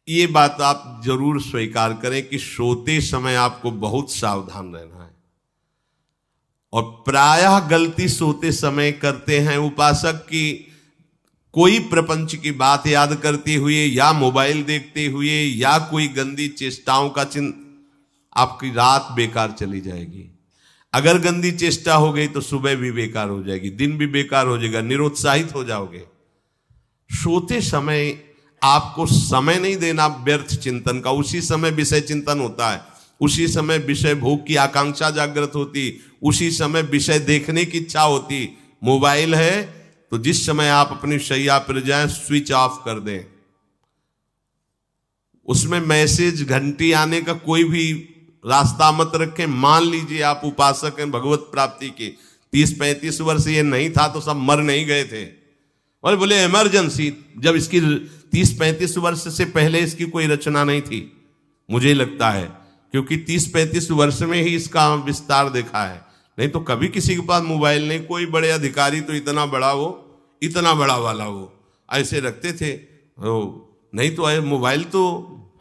ये बात आप जरूर स्वीकार करें कि सोते समय आपको बहुत सावधान रहना है। और प्रायः गलती सोते समय करते हैं उपासक की, कोई प्रपंच की बात याद करते हुए या मोबाइल देखते हुए या कोई गंदी चेष्टाओं का आपकी रात बेकार चली जाएगी। अगर गंदी चेष्टा हो गई तो सुबह भी बेकार हो जाएगी, दिन भी बेकार हो जाएगा, निरुत्साहित हो जाओगे। सोते समय आपको समय नहीं देना व्यर्थ चिंतन का। उसी समय विषय चिंतन होता है, उसी समय विषय भोग की आकांक्षा जागृत होती, उसी समय विषय देखने की इच्छा होती। मोबाइल है तो जिस समय आप अपनी शैया पर जाएं स्विच ऑफ कर दें। उसमें मैसेज घंटी आने का कोई भी रास्ता मत रखें। मान लीजिए आप उपासक हैं भगवत प्राप्ति के, 30-35 वर्ष ये नहीं था तो सब मर नहीं गए थे। और बोले इमरजेंसी, जब इसकी 30-35 वर्ष से पहले इसकी कोई रचना नहीं थी, मुझे लगता है, क्योंकि 30-35 वर्ष में ही इसका विस्तार देखा है। नहीं तो कभी किसी के पास मोबाइल नहीं। कोई बड़े अधिकारी तो इतना बड़ा वो, इतना बड़ा वाला वो ऐसे रखते थे नहीं तो मोबाइल तो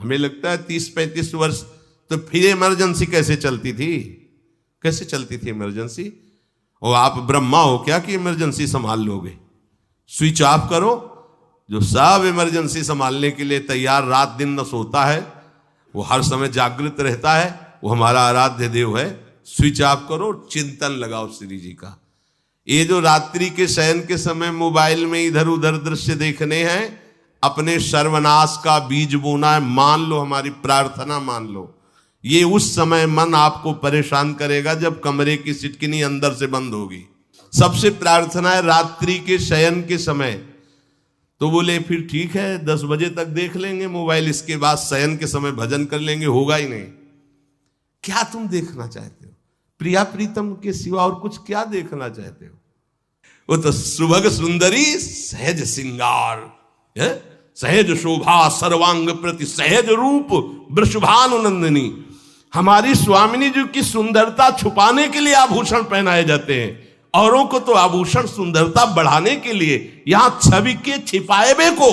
हमें लगता है 30-35 वर्ष। तो फिर इमरजेंसी कैसे चलती थी, कैसे चलती थी इमरजेंसी? और आप ब्रह्मा हो क्या कि इमरजेंसी संभाल लोगे? स्विच ऑफ करो। जो सब इमरजेंसी संभालने के लिए तैयार रात दिन न सोता है, वो हर समय जागृत रहता है, वो हमारा आराध्य देव है। स्विच ऑफ करो, चिंतन लगाओ श्री जी का। ये जो रात्रि के शयन के समय मोबाइल में इधर उधर दृश्य देखने हैं, अपने सर्वनाश का बीज बोना है। मान लो, हमारी प्रार्थना मान लो, ये उस समय मन आपको परेशान करेगा जब कमरे की सिटकिनी अंदर से बंद होगी। सबसे प्रार्थना है रात्रि के शयन के समय। तो बोले फिर ठीक है 10 बजे तक देख लेंगे मोबाइल, इसके बाद शयन के समय भजन कर लेंगे। होगा ही नहीं। क्या तुम देखना चाहते हो? प्रिया प्रीतम के सिवा और कुछ क्या देखना चाहते हो? वो तो सुभग सुंदरी सहज सिंगार है, सहज शोभा सर्वांग प्रति सहज रूप वृषभानुनंदिनी। हमारी स्वामिनी जी की सुंदरता छुपाने के लिए आभूषण पहनाए जाते हैं, औरों को तो आभूषण सुंदरता बढ़ाने के लिए। यहां छवि के छिपाए बे को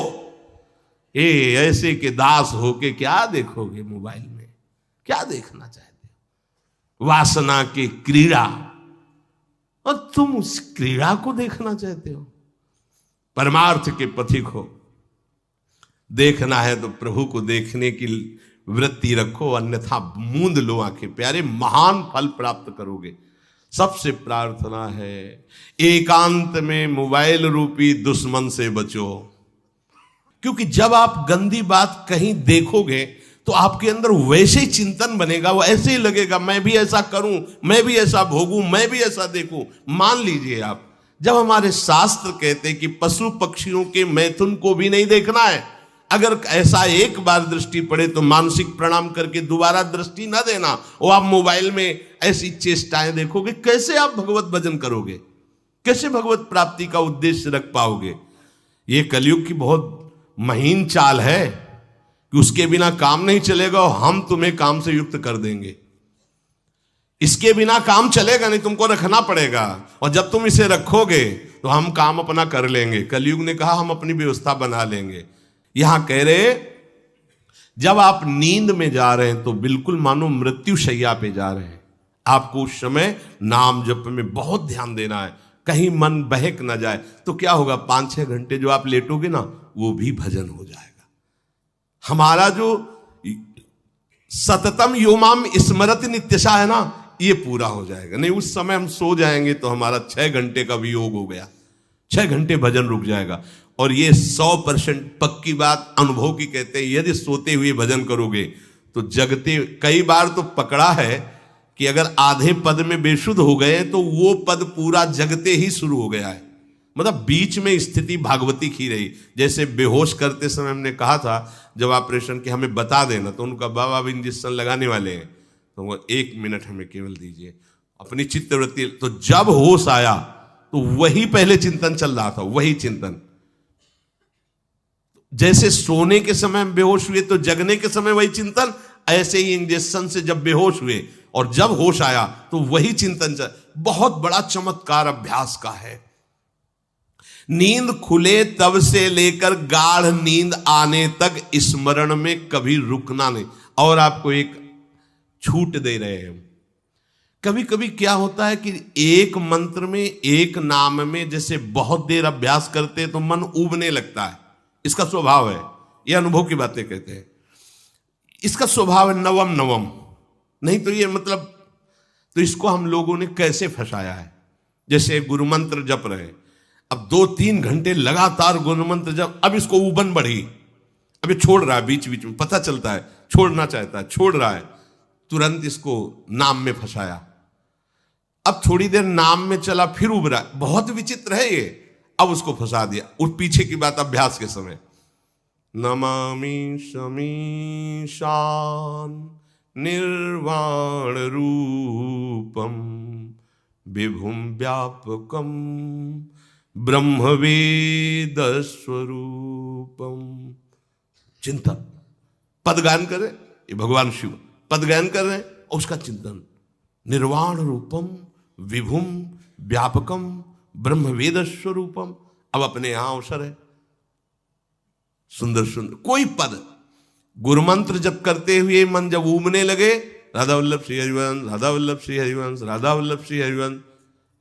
ऐसे के दास होके क्या देखोगे मोबाइल में? क्या देखना चाहते हो? वासना की क्रीड़ा, और तुम उस क्रीड़ा को देखना चाहते हो? परमार्थ के पथिक हो। देखना है तो प्रभु को देखने की वृत्ति रखो, अन्यथा मूंद लो आंखें। प्यारे, महान फल प्राप्त करोगे। सबसे प्रार्थना है एकांत में मोबाइल रूपी दुश्मन से बचो। क्योंकि जब आप गंदी बात कहीं देखोगे तो आपके अंदर वैसे ही चिंतन बनेगा, वो ऐसे ही लगेगा मैं भी ऐसा करूं, मैं भी ऐसा भोगूं, मैं भी ऐसा देखूं। मान लीजिए आप, जब हमारे शास्त्र कहते हैं कि पशु पक्षियों के मैथुन को भी नहीं देखना है, अगर ऐसा एक बार दृष्टि पड़े तो मानसिक प्रणाम करके दोबारा दृष्टि न देना। और आप मोबाइल में ऐसी चेष्टाएं देखोगे, कैसे आप भगवत भजन करोगे? कैसे भगवत प्राप्ति का उद्देश्य रख पाओगे? ये कलयुग की बहुत महीन चाल है कि उसके बिना काम नहीं चलेगा और हम तुम्हें काम से युक्त कर देंगे। इसके बिना काम चलेगा नहीं, तुमको रखना पड़ेगा। और जब तुम इसे रखोगे तो हम काम अपना कर लेंगे। कलयुग ने कहा हम अपनी व्यवस्था बना लेंगे। यहां कह रहे जब आप नींद में जा रहे हैं तो बिल्कुल मानो मृत्यु शैया पे जा रहे हैं। आपको उस समय नाम जप में बहुत ध्यान देना है, कहीं मन बहक ना जाए। तो क्या होगा, 5-6 घंटे जो आप लेटोगे ना, वो भी भजन हो जाएगा। हमारा जो सततम योमाम स्मरति नित्यशा है ना, ये पूरा हो जाएगा। नहीं उस समय हम सो जाएंगे तो हमारा 6 घंटे का वियोग हो गया, 6 घंटे भजन रुक जाएगा। और ये 100% पक्की बात अनुभव की कहते हैं, यदि सोते हुए भजन करोगे तो जगते, कई बार तो पकड़ा है कि अगर आधे पद में बेशुद्ध हो गए तो वो पद पूरा जगते ही शुरू हो गया है। मतलब बीच में स्थिति भागवती की रही। जैसे बेहोश करते समय हमने कहा था जब ऑपरेशन के हमें बता देना, तो उनका बाबा अब इंजेक्शन लगाने वाले हैं तो वो 1 मिनट हमें केवल दीजिए, अपनी चित्तवृत्ति। तो जब होश आया तो वही पहले चिंतन चल रहा था, वही चिंतन। जैसे सोने के समय हम बेहोश हुए तो जगने के समय वही चिंतन, ऐसे ही इंजेक्शन से जब बेहोश हुए और जब होश आया तो वही चिंतन चल। बहुत बड़ा चमत्कार अभ्यास का है। नींद खुले तब से लेकर गाढ़ नींद आने तक स्मरण में कभी रुकना नहीं। और आपको एक छूट दे रहे हैं। कभी कभी क्या होता है कि एक मंत्र में, एक नाम में जैसे बहुत देर अभ्यास करते तो मन उबने लगता है। इसका स्वभाव है, ये अनुभव की बातें कहते हैं। इसका स्वभाव है नवम नवम, नहीं तो ये मतलब, तो इसको हम लोगों ने कैसे फंसाया है। जैसे गुरु मंत्र जप रहे, अब 2-3 घंटे लगातार गुरु मंत्र जप, अब इसको उबन बढ़ी, अब ये छोड़ रहा है बीच बीच में, पता चलता है छोड़ना चाहता है, छोड़ रहा है, तुरंत इसको नाम में फंसाया। अब थोड़ी देर नाम में चला, फिर उब रहा है, बहुत विचित्र है ये, अब उसको फंसा दिया। उस पीछे की बात अभ्यास के समय, नमामि शमीशान निर्वाण रूपम विभुम व्यापकम ब्रह्मवेद स्वरूपम। चिंतन, पदगान कर रहे, ये भगवान शिव पदगान कर रहे हैं और उसका चिंतन, निर्वाण रूपम विभुम व्यापकम ब्रह्मवेद स्वरूपम। अब अपने यहां अवसर है, सुंदर सुंदर कोई पद, गुरु मंत्र जप करते हुए मन जब उबने लगे, राधा वल्लभ श्री हरिवंश, राधा वल्लभ श्री हरिवंश, राधा वल्लभ श्री हरिवंश,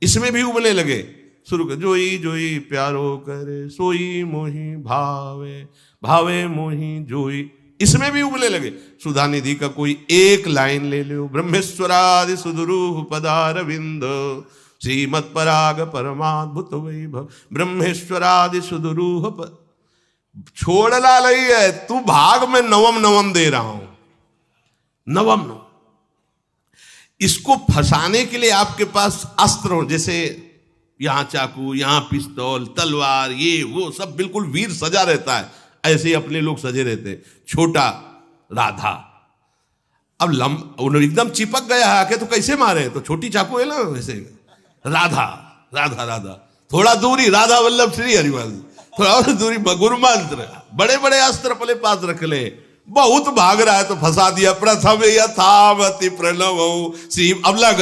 इसमें भी उबने लगे, शुरू कर, जोई जोई प्यारो करे सोई मोही भावे, भावे मोही जोई, इसमें भी उबले लगे। सुधा निधि का कोई एक लाइन ले लो, ब्रह्मेश्वरादि सुदुरूह पदारविंद श्रीमत् पराग परमाद्भुत वैभव, ब्रह्मेश्वरादि सुदुरूह छोड़ना नहीं है, तू भाग में नवम नवम दे रहा हूं, नवम नवम। इसको फंसाने के लिए आपके पास अस्त्र हो, जैसे यहां चाकू, यहां पिस्तौल, तलवार, ये वो सब बिल्कुल वीर सजा रहता है, ऐसे ही अपने लोग सजे रहते। छोटा राधा, अब एकदम चिपक गया है आके, तो कैसे मारे, तो छोटी चाकू है ना वैसे, राधा राधा राधा, थोड़ा दूरी राधा वल्लभ श्री हरिवंश, थोड़ा और दूरी गुरु मंत्र, बड़े बड़े अस्त्र अपने पास रख ले, बहुत भाग रहा है तो फंसा दिया। प्रथम यथावति प्रणव श्री, अब लग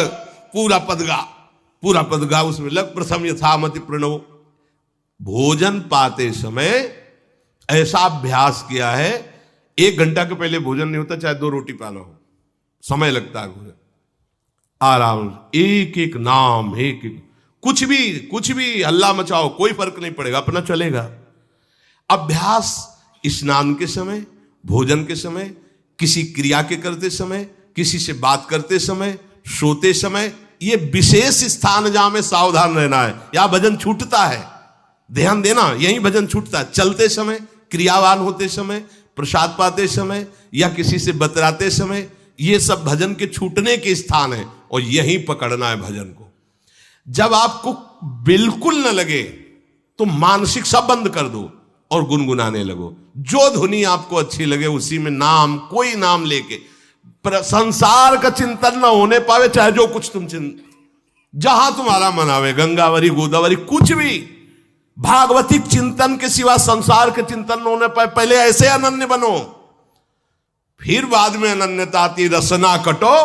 पूरा पदगा, पूरा पदगा उसमें लग, प्रथम यथामति प्रणव। भोजन पाते समय ऐसा अभ्यास किया है, 1 घंटा के पहले भोजन नहीं होता, चाहे 2 रोटी पाना हो, समय लगता है भोजन, आराम, एक एक नाम, एक एक, कुछ भी हल्ला मचाओ, कोई फर्क नहीं पड़ेगा, अपना चलेगा। अभ्यास स्नान के समय, भोजन के समय, किसी क्रिया के करते समय, किसी से बात करते समय, सोते समय, ये विशेष स्थान जहां में सावधान रहना है। यहां भजन छूटता है, ध्यान देना, यही भजन छूटता है। चलते समय, क्रियावान होते समय, प्रसाद पाते समय या किसी से बतराते समय, ये सब भजन के छूटने के स्थान है और यहीं पकड़ना है भजन को। जब आपको बिल्कुल न लगे तो मानसिक सब बंद कर दो और गुनगुनाने लगो, जो धुनी आपको अच्छी लगे उसी में नाम, कोई नाम लेके, संसार का चिंतन न होने पावे, चाहे जो कुछ तुम जहां तुम्हारा मन आवे, गंगावरी गोदावरी कुछ भी, भागवतिक चिंतन के सिवा संसार के चिंतन न होने पाए। पहले ऐसे अनन्य बनो, फिर बाद में अनन्यता आती, रसना कटो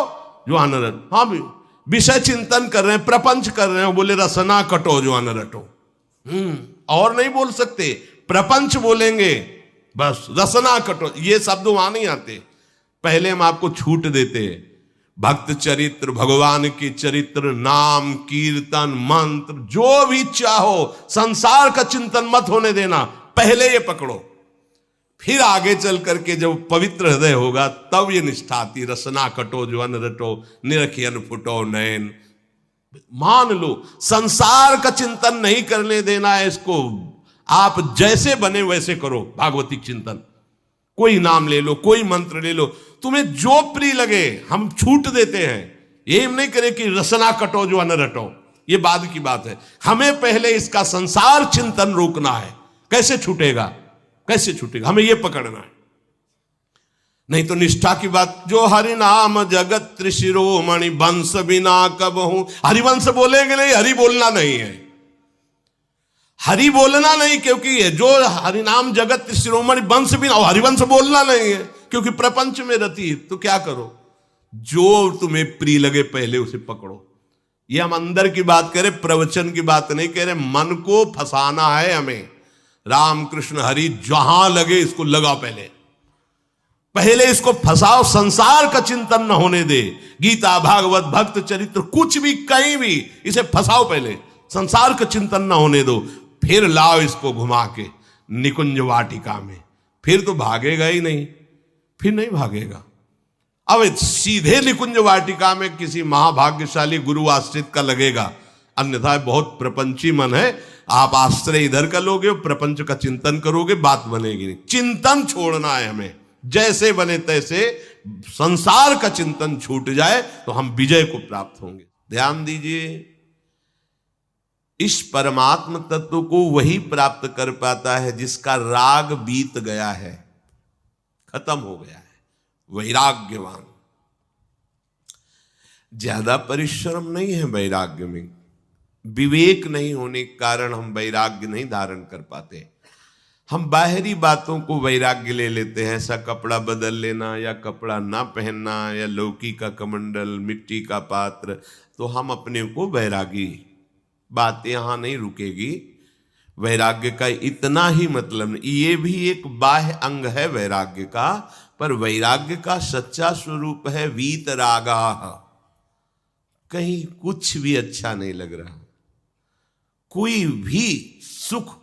जो अनरट। हाँ भी विषय चिंतन कर रहे हैं, प्रपंच कर रहे हैं, बोले रसना कटो जो अनरटो, और नहीं बोल सकते, प्रपंच बोलेंगे बस, रसना कटो, ये शब्द वहां नहीं आते। पहले हम आपको छूट देते हैं, भक्त चरित्र, भगवान के चरित्र, नाम, कीर्तन, मंत्र, जो भी चाहो, संसार का चिंतन मत होने देना, पहले ये पकड़ो, फिर आगे चल करके जब पवित्र हृदय होगा तब ये निष्ठा आती, रसना कटो जो अन रटो, निरखियन फुटो नयन। मान लो संसार का चिंतन नहीं करने देना है इसको, आप जैसे बने वैसे करो भागवतिक चिंतन, कोई नाम ले लो, कोई मंत्र ले लो, तुम्हें जो प्रिय लगे, हम छूट देते हैं। ये हम नहीं करें कि रसना कटो जो अन रटो, ये बाद की बात है, हमें पहले इसका संसार चिंतन रोकना है। कैसे छूटेगा, कैसे छूटेगा, हमें यह पकड़ना है, नहीं तो निष्ठा की बात। जो हरि नाम जगत त्रिशिरोमणि वंश बिना कब हूं, हरिवंश बोलेंगे नहीं, हरि बोलना नहीं है, हरि बोलना नहीं, क्योंकि जो हरिनाम जगत शिरोमणि वंश बिना, हरिवंश बोलना नहीं है क्योंकि प्रपंच में रति। तो क्या करो, जो तुम्हें प्रिय लगे पहले उसे पकड़ो, ये हम अंदर की बात करें, प्रवचन की बात नहीं कह रहे। मन को फंसाना है हमें। राम कृष्ण हरि जहां लगे इसको लगाओ, पहले इसको फंसाओ, संसार का चिंतन न होने दे। गीता भागवत भक्त चरित्र कुछ भी कहीं भी इसे फंसाओ, पहले संसार का चिंतन न होने दो, फिर लाओ इसको घुमा के निकुंज वाटिका में। फिर तो भागेगा ही नहीं, फिर नहीं भागेगा। अब सीधे निकुंज वाटिका में किसी महाभाग्यशाली गुरु आश्रित का लगेगा, अन्यथा बहुत प्रपंची मन है। आप आश्रय इधर का लोगे, प्रपंच का चिंतन करोगे, बात बनेगी नहीं। चिंतन छोड़ना है हमें, जैसे बने तैसे संसार का चिंतन छूट जाए तो हम विजय को प्राप्त होंगे। ध्यान दीजिए, इस परमात्म तत्व को वही प्राप्त कर पाता है जिसका राग बीत गया है, खत्म हो गया है, वैराग्यवान। ज्यादा परिश्रम नहीं है वैराग्य में, विवेक नहीं होने के कारण हम वैराग्य नहीं धारण कर पाते। हम बाहरी बातों को वैराग्य ले लेते हैं, ऐसा कपड़ा बदल लेना या कपड़ा ना पहनना या लौकी का कमंडल, मिट्टी का पात्र, तो हम अपने को वैरागी। बात यहां नहीं रुकेगी। वैराग्य का इतना ही मतलब नहीं, ये भी एक बाह्य अंग है वैराग्य का, पर वैराग्य का सच्चा स्वरूप है वीतरागा। कहीं कुछ भी अच्छा नहीं लग रहा, कोई भी सुख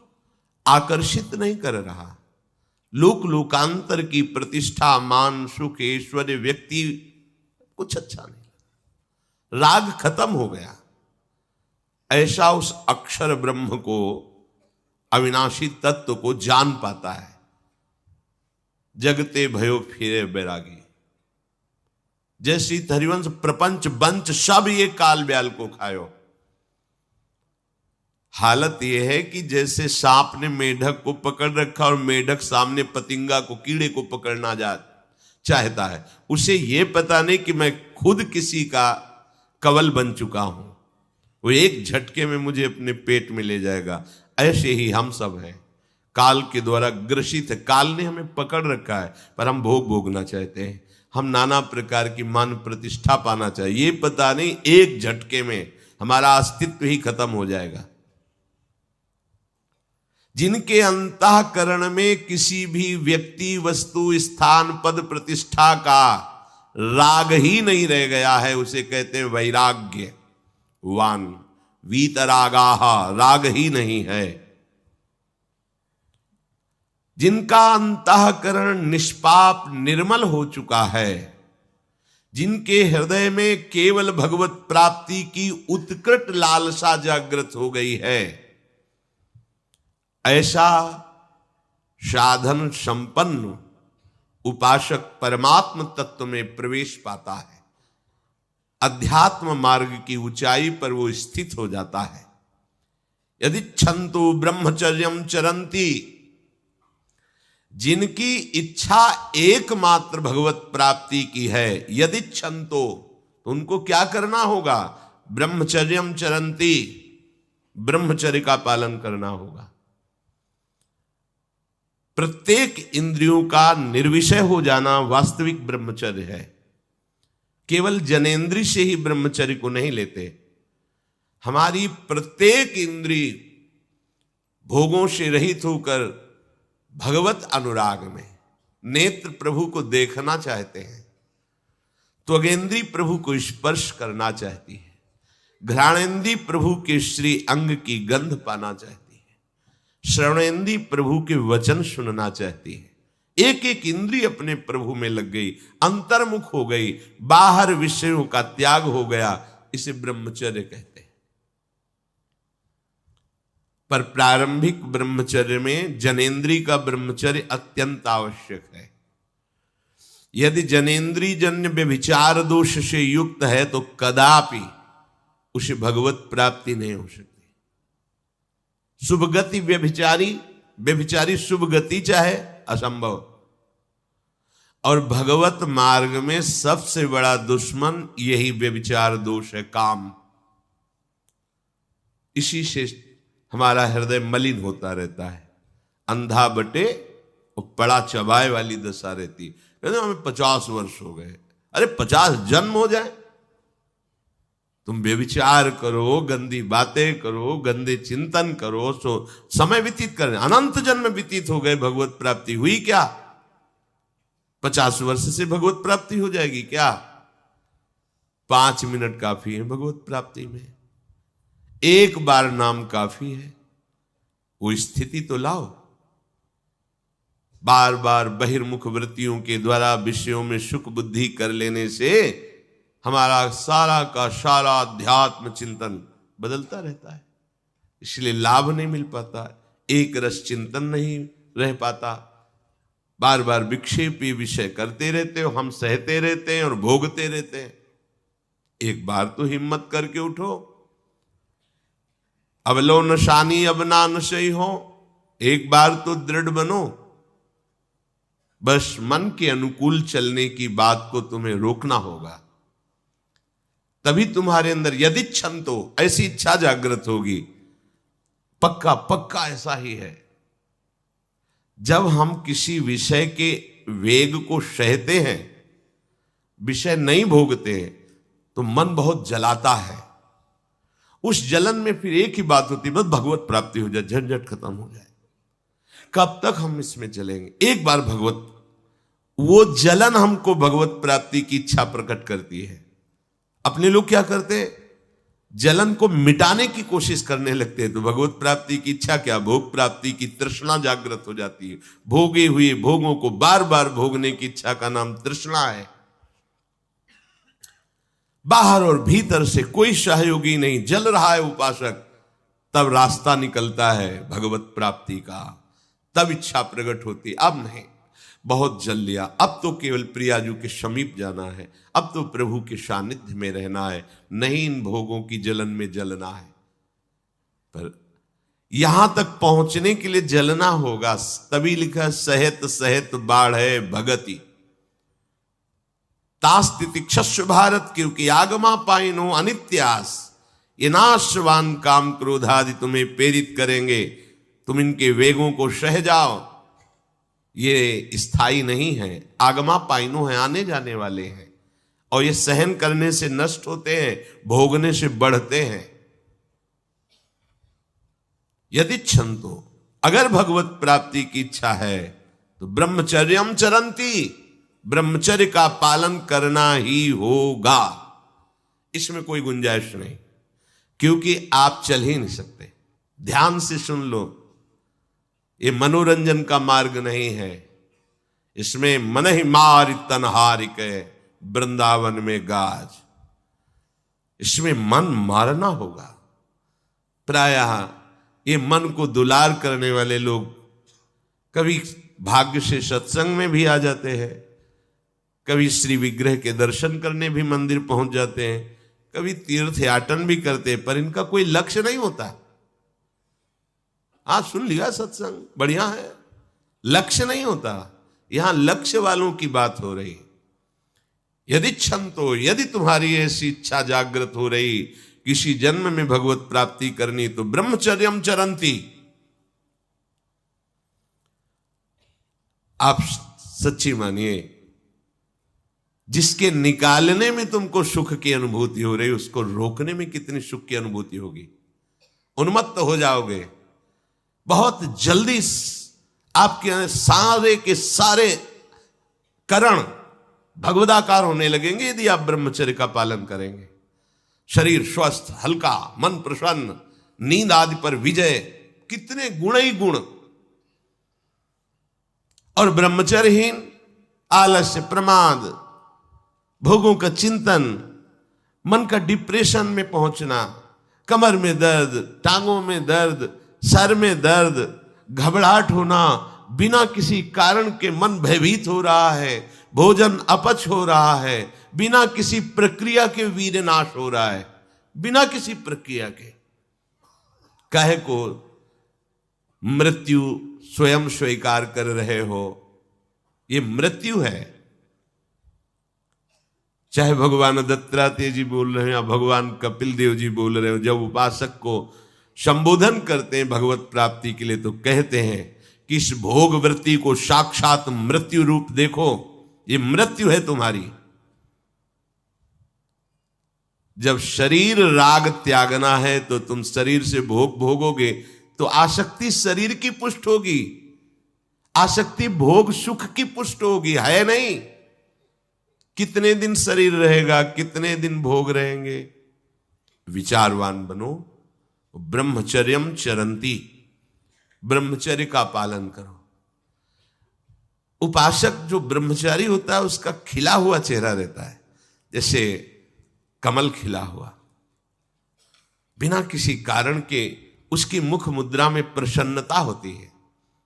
आकर्षित नहीं कर रहा, लोक लोकांतर की प्रतिष्ठा, मान, सुख, ऐश्वर्य, व्यक्ति, कुछ अच्छा नहीं, राग खत्म हो गया। ऐसा उस अक्षर ब्रह्म को, अविनाशी तत्व को जान पाता है। जगते भयो फिरे बैरागी, जैसी हरिवंश प्रपंच बंच सब ये काल ब्याल को खायो। हालत यह है कि जैसे सांप ने मेढक को पकड़ रखा और मेढक सामने पतिंगा को, कीड़े को पकड़ना चाहता है। उसे यह पता नहीं कि मैं खुद किसी का कवल बन चुका हूं, वो एक झटके में मुझे अपने पेट में ले जाएगा। ऐसे ही हम सब हैं, काल के द्वारा ग्रसित है। काल ने हमें पकड़ रखा है, पर हम भोग भोगना चाहते हैं। हम नाना प्रकार की मान प्रतिष्ठा पाना चाहिए, ये पता नहीं एक झटके में हमारा अस्तित्व ही खत्म हो जाएगा। जिनके अंतःकरण में किसी भी व्यक्ति, वस्तु, स्थान, पद, प्रतिष्ठा का राग ही नहीं रह गया है, उसे कहते हैं वैराग्यवान। वीतरागाः, राग ही नहीं है। जिनका अंतःकरण निष्पाप निर्मल हो चुका है, जिनके हृदय में केवल भगवत प्राप्ति की उत्कट लालसा जागृत हो गई है, ऐसा साधन संपन्न उपासक परमात्म तत्व में प्रवेश पाता है। अध्यात्म मार्ग की ऊंचाई पर वो स्थित हो जाता है। यदि छंतु ब्रह्मचर्यम चरंती, जिनकी इच्छा एकमात्र भगवत प्राप्ति की है, यदि छंतो, तो उनको क्या करना होगा? ब्रह्मचर्यम चरंती, ब्रह्मचर्य का पालन करना होगा। प्रत्येक इंद्रियों का निर्विषय हो जाना वास्तविक ब्रह्मचर्य है। केवल जनेंद्रिय से ही ब्रह्मचर्य को नहीं लेते। हमारी प्रत्येक इंद्रिय भोगों से रहित होकर भगवत अनुराग में, नेत्र प्रभु को देखना चाहते हैं, त्वगेंद्री प्रभु को स्पर्श करना चाहती है, घ्राणेंद्री प्रभु के श्री अंग की गंध पाना चाहती है, श्रवणेंद्री प्रभु के वचन सुनना चाहती है। एक एक इंद्रिय अपने प्रभु में लग गई, अंतर्मुख हो गई, बाहर विषयों का त्याग हो गया। इसे ब्रह्मचर्य कहते हैं। पर प्रारंभिक ब्रह्मचर्य में जनेंद्रिय का ब्रह्मचर्य अत्यंत आवश्यक है। यदि जनेंद्रिय जन्य व्यभिचार दोष से युक्त है तो कदापि उसे भगवत प्राप्ति नहीं हो सकती। शुभ गति व्यभिचारी शुभ गति चाहे, असंभव। और भगवत मार्ग में सबसे बड़ा दुश्मन यही व्यभिचार दोष है, काम। इसी से हमारा हृदय मलिन होता रहता है, अंधा बटे और पड़ा चबाए वाली दशा रहती। कहते हमें 50 वर्ष हो गए। अरे 50 जन्म हो जाए, तुम व्यभिचार करो, गंदी बातें करो, गंदे चिंतन करो, सो समय व्यतीत कर, अनंत जन्म व्यतीत हो गए, भगवत प्राप्ति हुई क्या? 50 वर्ष से भगवत प्राप्ति हो जाएगी क्या? 5 मिनट काफी है भगवत प्राप्ति में, एक बार नाम काफी है। वो स्थिति तो लाओ। बार बार बहिर्मुख वृत्तियों के द्वारा विषयों में सुख बुद्धि कर लेने से हमारा सारा का सारा अध्यात्म चिंतन बदलता रहता है, इसलिए लाभ नहीं मिल पाता, एक रस चिंतन नहीं रह पाता। बार बार विक्षेपी विषय करते रहते हो, हम सहते रहते हैं और भोगते रहते हैं। एक बार तो हिम्मत करके उठो, अब लो नशानी अब ना नशई हो, एक बार तो दृढ़ बनो। बस मन के अनुकूल चलने की बात को तुम्हें रोकना होगा, तभी तुम्हारे अंदर यदि क्षंतो, ऐसी इच्छा जागृत होगी। पक्का पक्का ऐसा ही है, जब हम किसी विषय के वेग को सहते हैं, विषय नहीं भोगते हैं, तो मन बहुत जलाता है। उस जलन में फिर एक ही बात होती है, बस भगवत प्राप्ति हो जाए, झंझट खत्म हो जाए। कब तक हम इसमें चलेंगे? एक बार भगवत, वो जलन हमको भगवत प्राप्ति की इच्छा प्रकट करती है। अपने लोग क्या करते हैं, जलन को मिटाने की कोशिश करने लगते हैं, तो भगवत प्राप्ति की इच्छा क्या, भोग प्राप्ति की तृष्णा जागृत हो जाती है। भोगे हुए भोगों को बार बार भोगने की इच्छा का नाम तृष्णा है। बाहर और भीतर से कोई सहयोगी नहीं, जल रहा है उपासक, तब रास्ता निकलता है भगवत प्राप्ति का, तब इच्छा प्रकट होती। अब नहीं, बहुत जल लिया, अब तो केवल प्रियाजू के समीप जाना है, अब तो प्रभु के सानिध्य में रहना है, नहीं इन भोगों की जलन में जलना है। पर यहां तक पहुंचने के लिए जलना होगा, तभी लिखा सहित सहित बाढ़ भगति तास्तितिक्षस्व भारत, क्योंकि आगमा पाइनो अनित्यास, ये नाशवान काम क्रोध आदि तुम्हें प्रेरित करेंगे, तुम इनके वेगों को सह जाओ, ये स्थायी नहीं है। आगमा पाइनो है, आने जाने वाले हैं, और ये सहन करने से नष्ट होते हैं, भोगने से बढ़ते हैं। यदि क्षंतो, अगर भगवत प्राप्ति की इच्छा है तो ब्रह्मचर्यम चरंती, ब्रह्मचर्य का पालन करना ही होगा, इसमें कोई गुंजाइश नहीं, क्योंकि आप चल ही नहीं सकते। ध्यान से सुन लो, ये मनोरंजन का मार्ग नहीं है, इसमें मन ही मार तनहारिक वृंदावन में गाज, इसमें मन मारना होगा। प्रायः ये मन को दुलार करने वाले लोग कभी भाग्य से सत्संग में भी आ जाते हैं, कभी श्री विग्रह के दर्शन करने भी मंदिर पहुंच जाते हैं, कभी तीर्थ याटन भी करते हैं, पर इनका कोई लक्ष्य नहीं होता। आज सुन लिया सत्संग, बढ़िया है, लक्ष्य नहीं होता। यहां लक्ष्य वालों की बात हो रही। यदि क्षंतो, यदि तुम्हारी ऐसी इच्छा जागृत हो रही किसी जन्म में भगवत प्राप्ति करनी, तो ब्रह्मचर्यम चरंती, आप सच्ची मानिए, जिसके निकालने में तुमको सुख की अनुभूति हो रही, उसको रोकने में कितनी सुख की अनुभूति होगी। उन्मत्त हो जाओगे, बहुत जल्दी आपके सारे के सारे करण भगवदाकार होने लगेंगे यदि आप ब्रह्मचर्य का पालन करेंगे। शरीर स्वस्थ, हल्का, मन प्रसन्न, नींद आदि पर विजय, कितने गुण ही गुण। और ब्रह्मचर्यहीन आलस्य, प्रमाद, भोगों का चिंतन, मन का डिप्रेशन में पहुंचना, कमर में दर्द, टांगों में दर्द, सर में दर्द, घबराहट होना, बिना किसी कारण के मन भयभीत हो रहा है, भोजन अपच हो रहा है, बिना किसी प्रक्रिया के वीर नाश हो रहा है, बिना किसी प्रक्रिया के। काहे को मृत्यु स्वयं स्वीकार कर रहे हो, ये मृत्यु है। चाहे भगवान दत्तात्रेय जी बोल रहे हैं या भगवान कपिल देव जी बोल रहे हो, जब उपासक को संबोधन करते हैं भगवत प्राप्ति के लिए, तो कहते हैं कि इस भोग वृत्ति को साक्षात मृत्यु रूप देखो, ये मृत्यु है तुम्हारी। जब शरीर राग त्यागना है तो तुम शरीर से भोग भोगोगे तो आसक्ति शरीर की पुष्ट होगी, आसक्ति भोग सुख की पुष्ट होगी, है नहीं। कितने दिन शरीर रहेगा, कितने दिन भोग रहेंगे। विचारवान बनो, ब्रह्मचर्यम चरंती, ब्रह्मचर्य का पालन करो। उपासक जो ब्रह्मचारी होता है उसका खिला हुआ चेहरा रहता है, जैसे कमल खिला हुआ, बिना किसी कारण के उसकी मुख मुद्रा में प्रसन्नता होती है।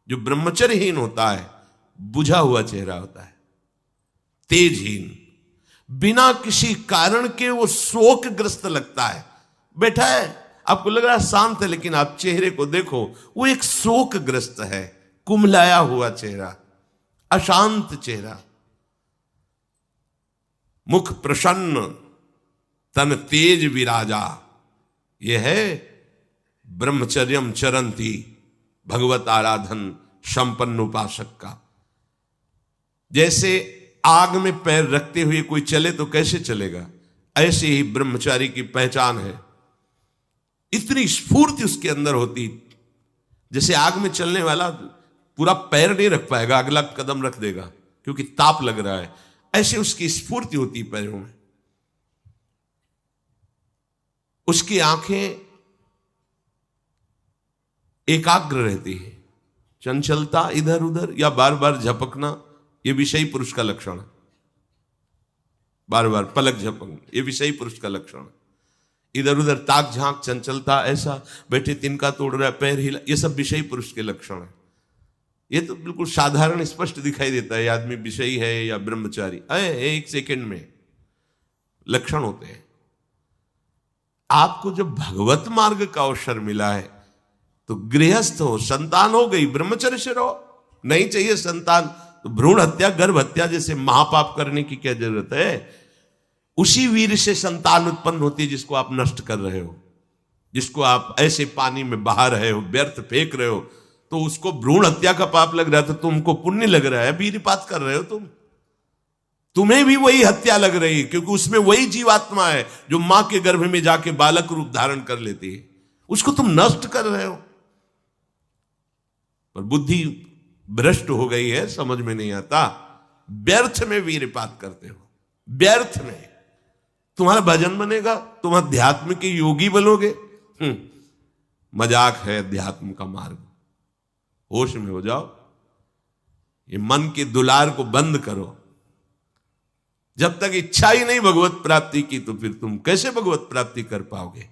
जो ब्रह्मचर्यहीन होता है बुझा हुआ चेहरा होता है, तेजहीन, बिना किसी कारण के वो शोकग्रस्त लगता है। बैठा है, आपको लग रहा है शांत है, लेकिन आप चेहरे को देखो, वो एक शोकग्रस्त है, कुम्हलाया हुआ चेहरा, अशांत चेहरा। मुख प्रसन्न, तन तेज विराजा, यह है ब्रह्मचर्यम चरंती, भगवत आराधन संपन्न उपासक का। जैसे आग में पैर रखते हुए कोई चले तो कैसे चलेगा, ऐसे ही ब्रह्मचारी की पहचान है। इतनी स्फूर्ति उसके अंदर होती, जैसे आग में चलने वाला पूरा पैर नहीं रख पाएगा, अगला कदम रख देगा क्योंकि ताप लग रहा है, ऐसे उसकी स्फूर्ति होती पैरों में। उसकी आंखें एकाग्र रहती है, चंचलता इधर उधर या बार बार झपकना यह विषयी पुरुष का लक्षण है। बार बार पलक झपकना यह विषयी पुरुष का लक्षण है। इधर उधर ताक झांक, चंचलता, ऐसा बैठे तिनका तोड़ रहा है, पैर हिला, ये सब विषयी पुरुष के लक्षण है। ये तो बिल्कुल साधारण स्पष्ट दिखाई देता है आदमी विषयी है या ब्रह्मचारी, एक सेकंड में लक्षण होते हैं। आपको जब भगवत मार्ग का अवसर मिला है तो गृहस्थ हो, संतान हो गई, ब्रह्मचर्य से रहो। नहीं चाहिए संतान तो भ्रूण हत्या, गर्भ हत्या जैसे महापाप करने की क्या जरूरत है। उसी वीर से संतान उत्पन्न होती है जिसको आप नष्ट कर रहे हो, जिसको आप ऐसे पानी में बहा रहे हो, व्यर्थ फेंक रहे हो, तो उसको भ्रूण हत्या का पाप लग रहा है तो तुमको पुण्य लग रहा है, वीरपात कर रहे हो तुम्हें भी वही हत्या लग रही है, क्योंकि उसमें वही जीवात्मा है जो मां के गर्भ में जाके बालक रूप धारण कर लेती है, उसको तुम नष्ट कर रहे हो। पर बुद्धि भ्रष्ट हो गई है, समझ में नहीं आता, व्यर्थ में वीरपात करते हो, व्यर्थ में। तुम्हारा भजन बनेगा, तुम अध्यात्म के योगी बनोगे, मजाक है अध्यात्म का मार्ग। होश में हो जाओ, ये मन के दुलार को बंद करो। जब तक इच्छा ही नहीं भगवत प्राप्ति की तो फिर तुम कैसे भगवत प्राप्ति कर पाओगे।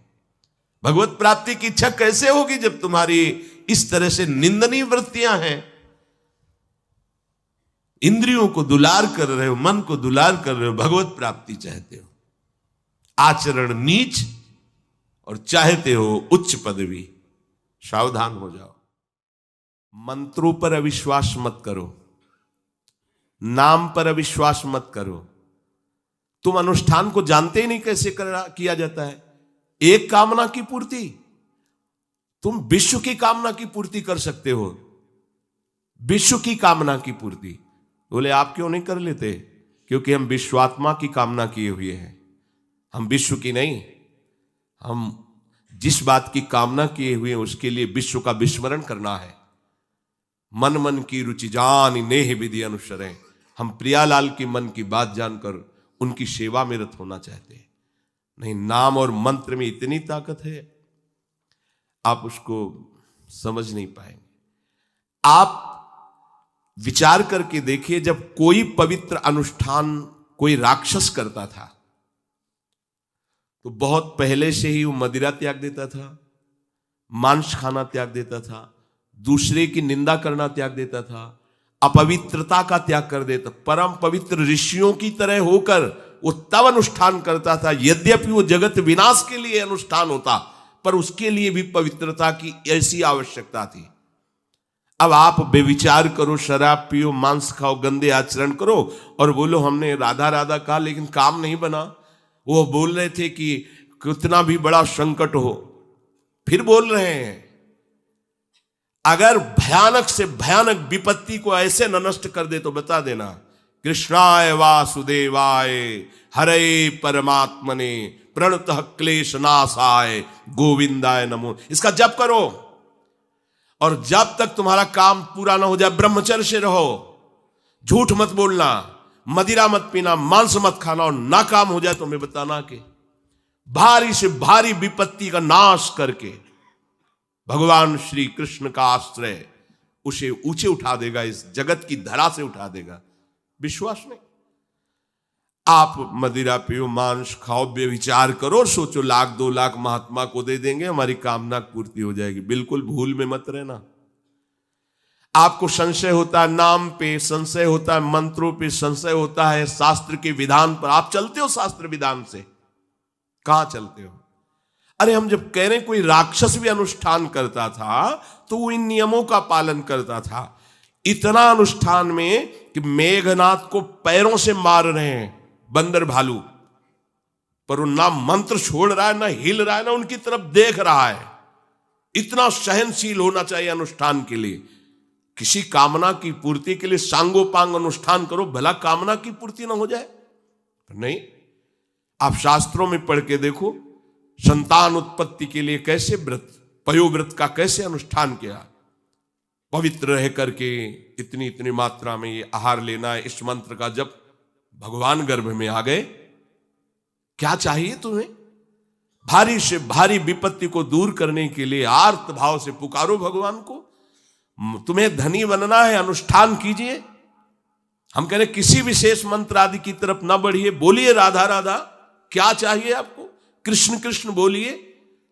भगवत प्राप्ति की इच्छा कैसे होगी जब तुम्हारी इस तरह से निंदनीय वृत्तियां हैं। इंद्रियों को दुलार कर रहे हो, मन को दुलार कर रहे हो, भगवत प्राप्ति चाहते हो, आचरण नीच और चाहते हो उच्च पदवी। सावधान हो जाओ। मंत्रों पर अविश्वास मत करो, नाम पर अविश्वास मत करो। तुम अनुष्ठान को जानते ही नहीं कैसे किया जाता है। एक कामना की पूर्ति, तुम विश्व की कामना की पूर्ति कर सकते हो, विश्व की कामना की पूर्ति। बोले आप क्यों नहीं कर लेते? क्योंकि हम विश्वात्मा की कामना किए हुए हैं, हम विश्व की नहीं। हम जिस बात की कामना किए हुए हैं उसके लिए विश्व का विस्मरण करना है। मन मन की रुचि जान नेह विधि अनुसरें। हम प्रियालाल की मन की बात जानकर उनकी सेवा में रत होना चाहते हैं। नहीं, नाम और मंत्र में इतनी ताकत है, आप उसको समझ नहीं पाएंगे। आप विचार करके देखिए, जब कोई पवित्र अनुष्ठान कोई राक्षस करता था तो बहुत पहले से ही वो मदिरा त्याग देता था, मांस खाना त्याग देता था, दूसरे की निंदा करना त्याग देता था, अपवित्रता का त्याग कर देता। परम पवित्र ऋषियों की तरह होकर वो तब अनुष्ठान करता था, यद्यपि वो जगत विनाश के लिए अनुष्ठान होता, पर उसके लिए भी पवित्रता की ऐसी आवश्यकता थी। अब आप बेविचार करो, शराब पियो, मांस खाओ, गंदे आचरण करो और बोलो हमने राधा राधा कहा लेकिन काम नहीं बना। वो बोल रहे थे कि कितना भी बड़ा संकट हो, फिर बोल रहे हैं। अगर भयानक से भयानक विपत्ति को ऐसे न नष्ट कर दे तो बता देना, कृष्णाय वासुदेवाय हरे परमात्मने प्रणतः क्लेश नाशाय गोविंदाय नमो। इसका जप करो, और जब तक तुम्हारा काम पूरा ना हो जाए ब्रह्मचर्य से रहो, झूठ मत बोलना, मदिरा मत पीना, मांस मत खाना, और ना काम हो जाए तो हमें बताना कि भारी से भारी विपत्ति का नाश करके भगवान श्री कृष्ण का आश्रय उसे ऊंचे उठा देगा, इस जगत की धरा से उठा देगा। विश्वास नहीं? आप मदिरा पियो, मांस खाओ, व्यभिचार करो, सोचो 1 लाख 2 लाख महात्मा को दे देंगे, हमारी कामना पूर्ति हो जाएगी। बिल्कुल भूल में मत रहना। आपको संशय होता है नाम पे, संशय होता है मंत्रों पे, संशय होता है शास्त्र के विधान पर। आप चलते हो शास्त्र विधान से? कहां चलते हो? अरे हम जब कह रहे हैं कोई राक्षस भी अनुष्ठान करता था तो वो इन नियमों का पालन करता था। इतना अनुष्ठान में कि मेघनाथ को पैरों से मार रहे हैं बंदर भालू, पर वो ना मंत्र छोड़ रहा है, ना हिल रहा है, ना उनकी तरफ देख रहा है। इतना सहनशील होना चाहिए अनुष्ठान के लिए। किसी कामना की पूर्ति के लिए सांगोपांग अनुष्ठान करो, भला कामना की पूर्ति ना हो जाए? नहीं। आप शास्त्रों में पढ़ के देखो, संतान उत्पत्ति के लिए कैसे व्रत, पयोव्रत का कैसे अनुष्ठान किया। पवित्र रह करके इतनी इतनी मात्रा में ये आहार लेना है, इस मंत्र का जब भगवान गर्भ में आ गए। क्या चाहिए तुम्हें? भारी से भारी विपत्ति को दूर करने के लिए आर्त भाव से पुकारो भगवान को। तुम्हें धनी बनना है, अनुष्ठान कीजिए। हम कह रहे किसी विशेष मंत्र आदि की तरफ ना बढ़िए, बोलिए राधा राधा। क्या चाहिए आपको? कृष्ण कृष्ण बोलिए।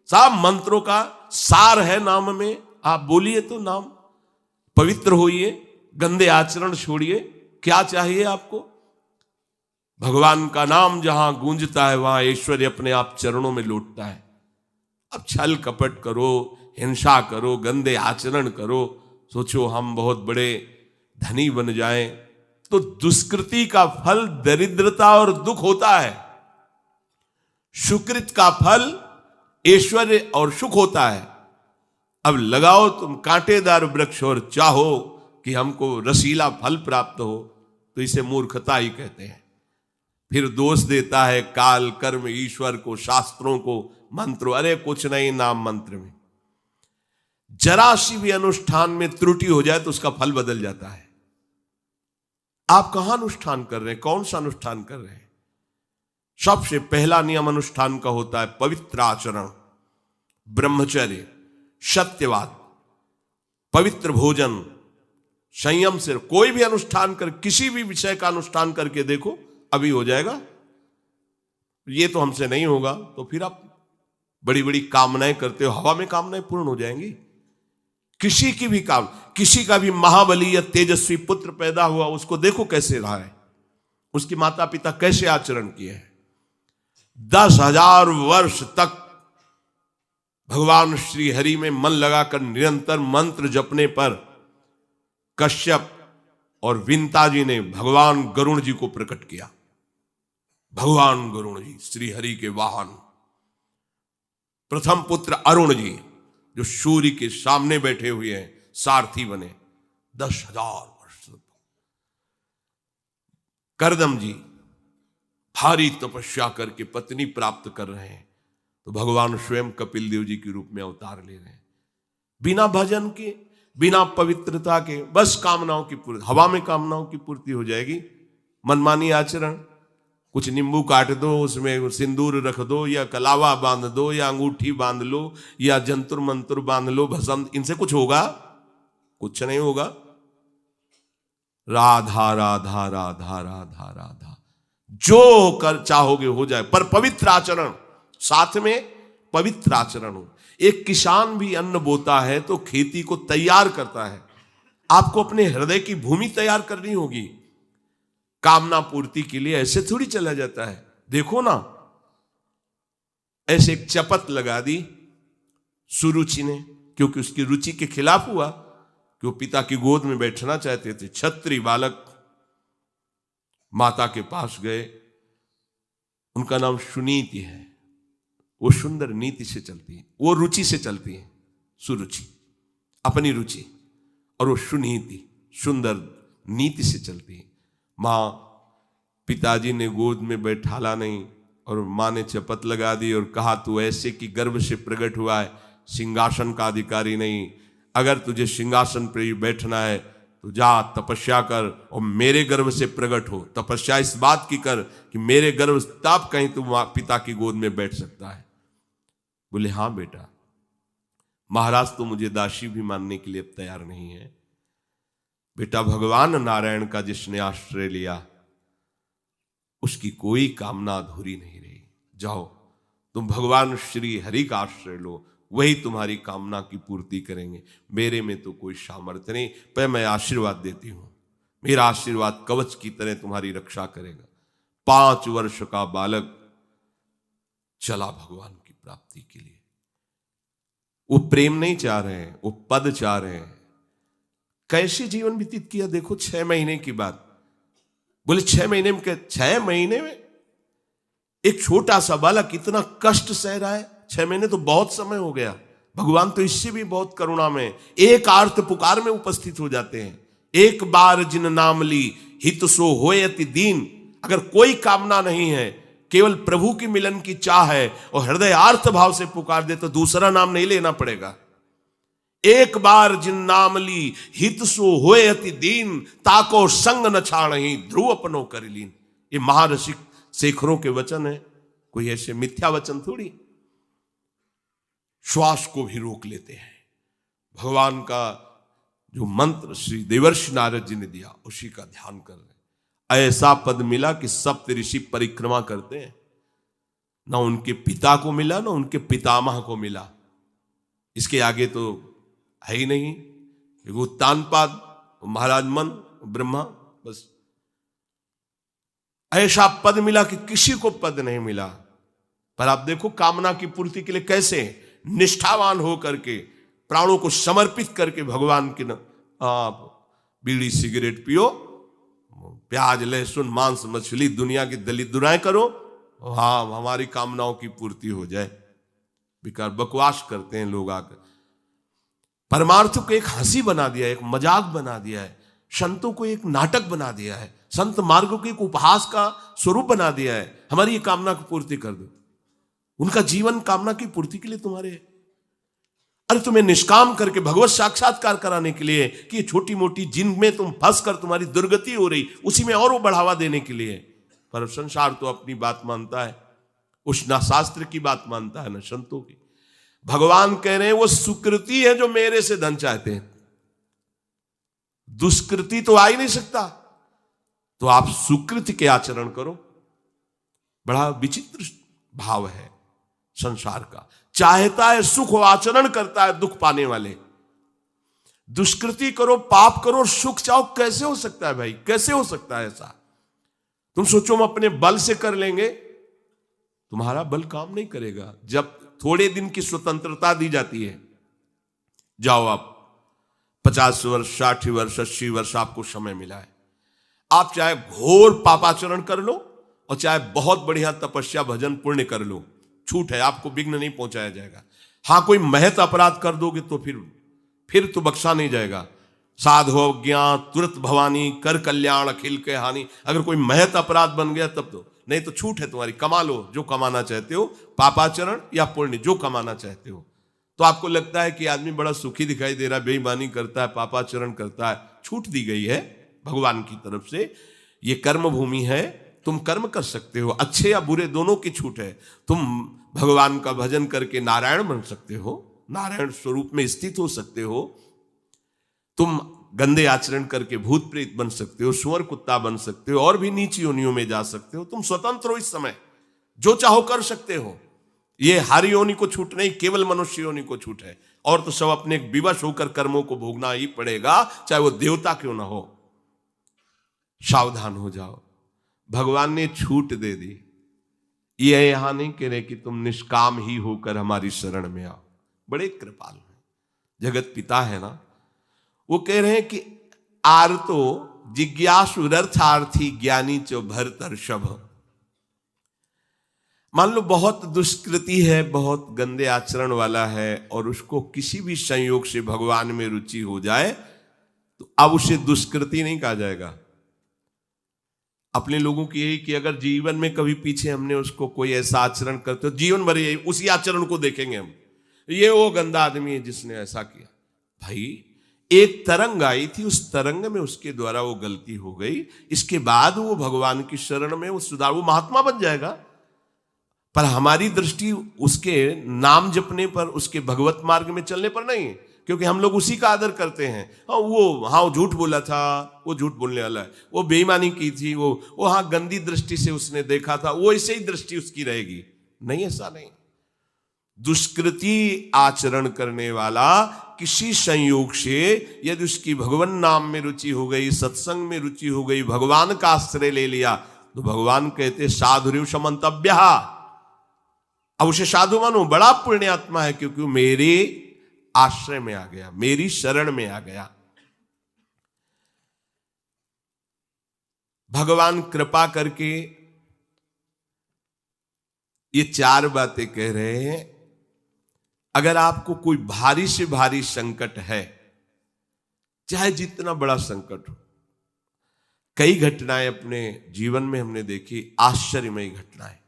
सब मंत्रों का सार है नाम में, आप बोलिए तो नाम। पवित्र होइए, गंदे आचरण छोड़िए। क्या चाहिए आपको? भगवान का नाम जहां गूंजता है वहां ऐश्वर्य अपने आप चरणों में लौटता है। अब छल कपट करो, हिंसा करो, गंदे आचरण करो, सोचो हम बहुत बड़े धनी बन जाएं, तो दुष्कृति का फल दरिद्रता और दुख होता है। सुकृत का फल ऐश्वर्य और सुख होता है। अब लगाओ तुम कांटेदार वृक्ष और चाहो कि हमको रसीला फल प्राप्त हो, तो इसे मूर्खता ही कहते हैं। फिर दोष देता है काल, कर्म, ईश्वर को, शास्त्रों को, मंत्रों। अरे कुछ नहीं, नाम मंत्र में जरा सी भी अनुष्ठान में त्रुटि हो जाए तो उसका फल बदल जाता है। आप कहां अनुष्ठान कर रहे हैं? कौन सा अनुष्ठान कर रहे हैं? सबसे पहला नियम अनुष्ठान का होता है पवित्र आचरण, ब्रह्मचर्य, सत्यवाद, पवित्र भोजन, संयम से। कोई भी अनुष्ठान कर, किसी भी विषय का अनुष्ठान करके देखो, अभी हो जाएगा। ये तो हमसे नहीं होगा, तो फिर आप बड़ी बड़ी कामनाएं करते हो, हवा में कामनाएं पूर्ण हो जाएंगी। किसी की भी काम, किसी का भी महाबली या तेजस्वी पुत्र पैदा हुआ, उसको देखो कैसे रहा है, उसके माता पिता कैसे आचरण किए हैं। 10,000 वर्ष तक भगवान श्री हरि में मन लगाकर निरंतर मंत्र जपने पर कश्यप और विंता जी ने भगवान गरुण जी को प्रकट किया। भगवान गरुण जी श्री हरि के वाहन, प्रथम पुत्र अरुण जी जो सूर्य के सामने बैठे हुए हैं, सारथी बने 10,000 वर्ष। करदम जी भारी तपस्या करके पत्नी प्राप्त कर रहे हैं, तो भगवान स्वयं कपिल देव जी के रूप में अवतार ले रहे हैं। बिना भजन के, बिना पवित्रता के, बस कामनाओं की पूर्ति, हवा में कामनाओं की पूर्ति हो जाएगी। मनमानी आचरण, कुछ नींबू काट दो, उसमें सिंदूर रख दो, या कलावा बांध दो, या अंगूठी बांध लो, या जंतुर मंत्र बांध लो, भस्म, इनसे कुछ होगा? कुछ नहीं होगा। राधा राधा राधा राधा राधा, जो कर चाहोगे हो जाए, पर पवित्र आचरण, साथ में पवित्र आचरण हो। एक किसान भी अन्न बोता है तो खेती को तैयार करता है। आपको अपने हृदय की भूमि तैयार करनी होगी। कामना पूर्ति के लिए ऐसे थोड़ी चला जाता है। देखो ना, ऐसे एक चपत लगा दी सुरुचि ने, क्योंकि उसकी रुचि के खिलाफ हुआ कि वो पिता की गोद में बैठना चाहते थे। छत्री बालक माता के पास गए, उनका नाम सुनीति है। वो सुंदर नीति से चलती है, वो रुचि से चलती है, सुरुचि अपनी रुचि, और वो सुनीति सुंदर नीति से चलती है। मां पिताजी ने गोद में बैठाला नहीं, और माँ ने चपत लगा दी और कहा तू ऐसे कि गर्भ से प्रकट हुआ है, सिंहासन का अधिकारी नहीं। अगर तुझे सिंहासन पर ही बैठना है तो जा तपस्या कर और मेरे गर्भ से प्रकट हो। तपस्या इस बात की कर कि मेरे गर्भ तब कहीं तू पिता की गोद में बैठ सकता है। बोले हाँ बेटा। महाराज तो मुझे दासी भी मानने के लिए अब तैयार नहीं है। बेटा भगवान नारायण का जिसने आश्रय लिया उसकी कोई कामना अधूरी नहीं रही। जाओ तुम भगवान श्री हरि का आश्रय लो, वही तुम्हारी कामना की पूर्ति करेंगे। मेरे में तो कोई सामर्थ्य नहीं, पर मैं आशीर्वाद देती हूं। मेरा आशीर्वाद कवच की तरह तुम्हारी रक्षा करेगा। 5 वर्ष का बालक चला भगवान की प्राप्ति के लिए। वो प्रेम नहीं चाह रहे हैं, वो पद चाह रहे हैं। कैसे जीवन व्यतीत किया देखो। 6 महीने की बात। बोले 6 महीने में 6 महीने में एक छोटा सा बालक इतना कष्ट सह रहा है। 6 महीने तो बहुत समय हो गया। भगवान तो इससे भी बहुत करुणा में एक आर्त पुकार में उपस्थित हो जाते हैं। एक बार जिन नाम ली हित सो होए अति दीन। अगर कोई कामना नहीं है, केवल प्रभु की मिलन की चाह है और हृदय आर्त भाव से पुकार दे तो दूसरा नाम नहीं लेना पड़ेगा। एक बार जिन नाम ली हित सो होए अति दीन, ताको संग न छाणहि ध्रुव अपनो कर लीन। ये महारसिक शेखरों के वचन है, कोई ऐसे मिथ्या वचन थोड़ी। श्वास को भी रोक लेते हैं। भगवान का जो मंत्र श्री देवर्षि नारद जी ने दिया उसी का ध्यान कर रहे। ऐसा पद मिला कि सप्त ऋषि परिक्रमा करते हैं। ना उनके पिता को मिला, ना उनके पितामह को मिला। इसके आगे तो है ही नहीं। उत्तानपाद, महाराज मन, ब्रह्मा, बस ऐसा पद मिला कि किसी को पद नहीं मिला। पर आप देखो कामना की पूर्ति के लिए कैसे निष्ठावान हो करके, प्राणों को समर्पित करके भगवान की आप बीड़ी सिगरेट पियो, प्याज लहसुन मांस मछली दुनिया की दलित दुराएं करो, हाँ हमारी कामनाओं की पूर्ति हो जाए। बेकार बकवास करते हैं लोग आकर। परमार्थ को एक हंसी बना दिया है, एक मजाक बना दिया है। संतों को एक नाटक बना दिया है। संत मार्ग को एक उपहास का स्वरूप बना दिया है। हमारी ये कामना की पूर्ति कर दो। उनका जीवन कामना की पूर्ति के लिए तुम्हारे है। अरे तुम्हें निष्काम करके भगवत साक्षात्कार कराने के लिए कि ये छोटी मोटी जिनमें तुम फंस कर तुम्हारी दुर्गति हो रही उसी में और वो बढ़ावा देने के लिए। पर संसार तो अपनी बात मानता है, उस ना शास्त्र की बात मानता है ना संतों की। भगवान कह रहे हैं वो सुकृति है जो मेरे से धन चाहते हैं, दुष्कृति तो आ ही नहीं सकता। तो आप सुकृति के आचरण करो। बड़ा विचित्र भाव है संसार का। चाहता है सुख, आचरण करता है दुख पाने वाले। दुष्कृति करो, पाप करो, सुख चाहो, कैसे हो सकता है भाई? कैसे हो सकता है ऐसा? तुम सोचो हम अपने बल से कर लेंगे, तुम्हारा बल काम नहीं करेगा। जब थोड़े दिन की स्वतंत्रता दी जाती है, जाओ आप 50 वर्ष 60 वर्ष 80 वर्ष आपको समय मिला है, आप चाहे घोर पापाचरण कर लो और चाहे बहुत बढ़िया तपस्या भजन पुण्य कर लो, छूट है, आपको विघ्न नहीं पहुंचाया जाएगा। हां कोई महत अपराध कर दोगे तो फिर तो बख्शा नहीं जाएगा। साधु अज्ञा तुरंत भवानी कर कल्याण अखिल के हानि। अगर कोई महत अपराध बन गया तब तो, नहीं तो छूट है तुम्हारी, कमा लो जो कमाना चाहते हो, पापाचरण या पुण्य जो कमाना चाहते हो। तो आपको लगता है कि आदमी बड़ा सुखी दिखाई दे रहा है, बेईमानी करता है, पापाचरण करता है, छूट दी गई है भगवान की तरफ से। ये कर्म भूमि है, तुम कर्म कर सकते हो, अच्छे या बुरे दोनों की छूट है। तुम भगवान का भजन करके नारायण बन सकते हो, नारायण स्वरूप में स्थित हो सकते हो। तुम गंदे आचरण करके भूत प्रेत बन सकते हो, सुअर कुत्ता बन सकते हो, और भी नीची योनियों में जा सकते हो। तुम स्वतंत्र हो, इस समय जो चाहो कर सकते हो। ये हर योनि को छूट नहीं, केवल मनुष्य योनि को छूट है। और तो सब अपने विवश होकर कर्मों को भोगना ही पड़ेगा, चाहे वो देवता क्यों ना हो। सावधान हो जाओ, भगवान ने छूट दे दी। ये यहां नहीं कह रहे कि तुम निष्काम ही होकर हमारी शरण में आओ। बड़े कृपाल हैं, जगत पिता है ना। वो कह रहे हैं कि आर्तो जिज्ञासु रर्थार्थी ज्ञानी चो भरतर्षभ। मान लो बहुत दुष्कृति है, बहुत गंदे आचरण वाला है, और उसको किसी भी संयोग से भगवान में रुचि हो जाए तो अब उसे दुष्कृति नहीं कहा जाएगा, अपने लोगों की यही कि अगर जीवन में कभी पीछे हमने उसको कोई ऐसा आचरण करते हो, जीवन भर यही उसी आचरण को देखेंगे हम, ये वो गंदा आदमी है जिसने ऐसा किया। भाई एक तरंग आई थी, उस तरंग में उसके द्वारा वो गलती हो गई, इसके बाद वो भगवान की शरण में वो सुधार, वो महात्मा बन जाएगा। पर हमारी दृष्टि उसके नाम जपने पर, उसके भगवत मार्ग में चलने पर नहीं है, क्योंकि हम लोग उसी का आदर करते हैं। वो झूठ बोला था, वो झूठ बोलने वाला है, वो बेईमानी की थी, वो हाँ गंदी दृष्टि से उसने देखा था, वो ऐसे ही दृष्टि उसकी रहेगी। नहीं, ऐसा नहीं। दुष्कृति आचरण करने वाला किसी संयोग से यदि उसकी भगवान नाम में रुचि हो गई, सत्संग में रुचि हो गई, भगवान का आश्रय ले लिया, तो भगवान कहते साधुरेव समंतव्य, अब उसे साधु मानो, बड़ा पुण्यात्मा है, क्योंकि वो मेरे आश्रय में आ गया, मेरी शरण में आ गया। भगवान कृपा करके ये 4 बातें कह रहे हैं। अगर आपको कोई भारी से भारी संकट है, चाहे जितना बड़ा संकट हो, कई घटनाएं अपने जीवन में हमने देखी, आश्चर्यमयी घटनाएं,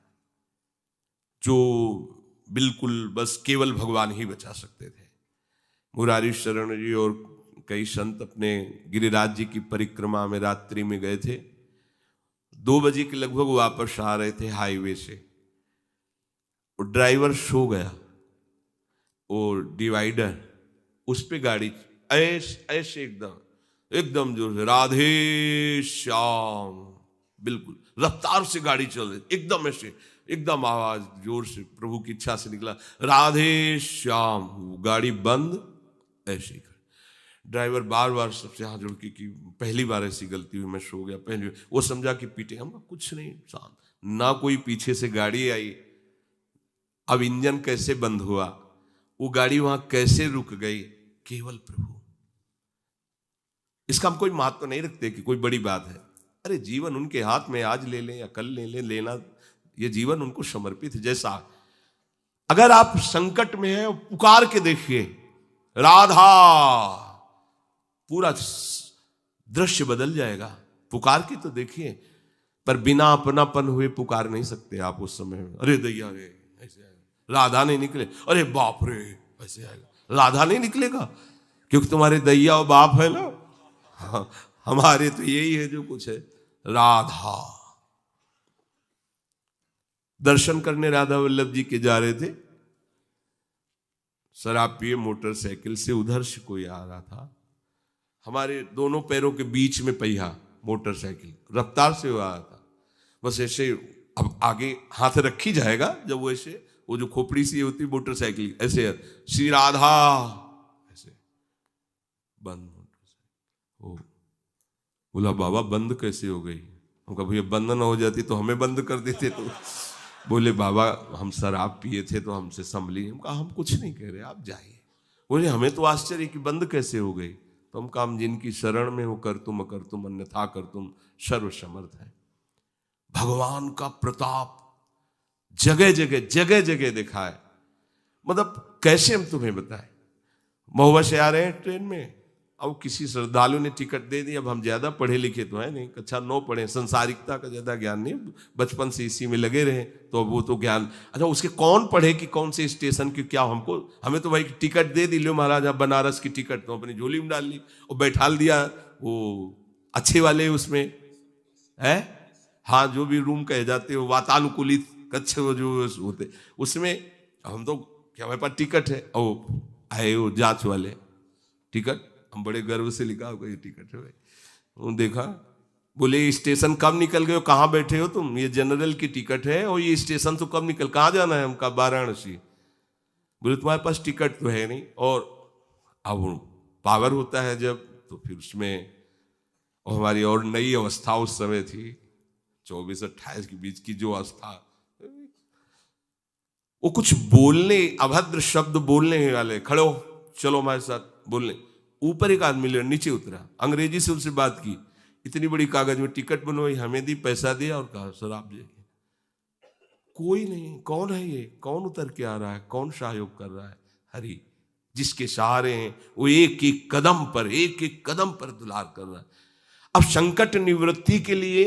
जो बिल्कुल बस केवल भगवान ही बचा सकते थे। मुरारी शरण जी और कई संत अपने गिरिराज जी की परिक्रमा में रात्रि में गए थे। 2 बजे के लगभग वापस आ रहे थे हाईवे से, और ड्राइवर सो गया, और डिवाइडर उस पे गाड़ी ऐसे एकदम जो राधे श्याम, बिल्कुल रफ्तार से गाड़ी चल रही, एकदम ऐसे, एकदम आवाज जोर से प्रभु की इच्छा से निकला, राधे श्याम। गाड़ी बंद, ऐसे ही ड्राइवर बार बार सबसे हाथ जोड़ के कि पहली बार ऐसी गलती हुई, मैं सो गया, पहली। वो समझा कि पीटे हम, कुछ नहीं, शांत। ना कोई पीछे से गाड़ी आई, अब इंजन कैसे बंद हुआ, वो गाड़ी वहां कैसे रुक गई, केवल प्रभु। इसका हम कोई महत्व नहीं रखते कि कोई बड़ी बात है। अरे जीवन उनके हाथ में, आज ले लें या कल ले लें, लेना, ये जीवन उनको समर्पित है। जैसा अगर आप संकट में हैं, पुकार के देखिए राधा, पूरा दृश्य बदल जाएगा। पुकार के तो देखिए, पर बिना अपनापन हुए पुकार नहीं सकते आप उस समय। अरे दैया रे, ऐसे आएगा, राधा नहीं निकले, अरे बाप रे, ऐसे आएगा, राधा नहीं निकलेगा, क्योंकि तुम्हारे दैया और बाप है ना। हाँ, हमारे तो यही है जो कुछ है, राधा। दर्शन करने राधा वल्लभ जी के जा रहे थे, शराब पिए मोटरसाइकिल से उधर से कोई आ रहा था, हमारे दोनों पैरों के बीच में पहिया, मोटरसाइकिल रफ्तार से वो आ रहा था, बस ऐसे। अब आगे हाथ रखी जाएगा जब वो ऐसे, वो जो खोपड़ी सी होती मोटरसाइकिल, ऐसे श्री राधा, ऐसे बंद मोटरसाइकिल। बोला बाबा बंद कैसे हो गई? हम कहा भैया बंद ना हो जाती तो हमें बंद कर देते। तो बोले बाबा हम शराब पिए थे तो हमसे संभली। हम कहा हम कुछ नहीं कह रहे, आप जाइए। बोले हमें तो आश्चर्य कि बंद कैसे हो गई। तो हम कहा हम जिनकी शरण में हो कर तुम अन्यथा कर तुम सर्व समर्थ है। भगवान का प्रताप जगह जगह देखा है। मतलब कैसे हम तुम्हें बताएं। महुआ से आ रहे हैं ट्रेन में, अब किसी श्रद्धालु ने टिकट दे दी। अब हम ज्यादा पढ़े लिखे तो है नहीं, कक्षा 9 पढ़े, संसारिकता का ज्यादा ज्ञान नहीं, बचपन से इसी में लगे रहे, तो वो तो ज्ञान। अच्छा उसके कौन पढ़े कि कौन से स्टेशन की क्या, हमें तो भाई टिकट दे दी, लो महाराजा बनारस की टिकट, तो अपनी झोली में डाल ली और बैठाल दिया वो अच्छे वाले उसमें है, हाँ जो भी रूम कहे जाते हो वातानुकूलित कक्ष वो जो होते उसमें। हम तो क्या हमारे पास टिकट है, और आए वो जांच वाले टिकट, हम बड़े गर्व से लिखा होगा ये टिकट है भाई। देखा, बोले स्टेशन कब निकल गए हो, कहाँ बैठे हो तुम, ये जनरल की टिकट है और ये स्टेशन तो कब निकल, कहाँ जाना है? हमका वाराणसी। बोले तुम्हारे पास टिकट तो है नहीं। और अब पावर होता है जब, तो फिर उसमें और हमारी और नई अवस्था उस समय थी 24-28 के बीच की जो अवस्था, वो कुछ बोलने, अभद्र शब्द बोलने वाले खड़े हो, चलो हमारे साथ बोलने। ऊपर एक आदमी ले नीचे उतरा, अंग्रेजी से उनसे बात की, इतनी बड़ी कागज में टिकट बनवाई, हमें दी, पैसा दिया और कहा सर आप जाइए। कोई नहीं, कौन है ये, कौन उतर के आ रहा है, कौन सहयोग कर रहा है? हरि, जिसके सहारे हैं वो एक एक कदम पर दुलार कर रहा है। अब संकट निवृत्ति के लिए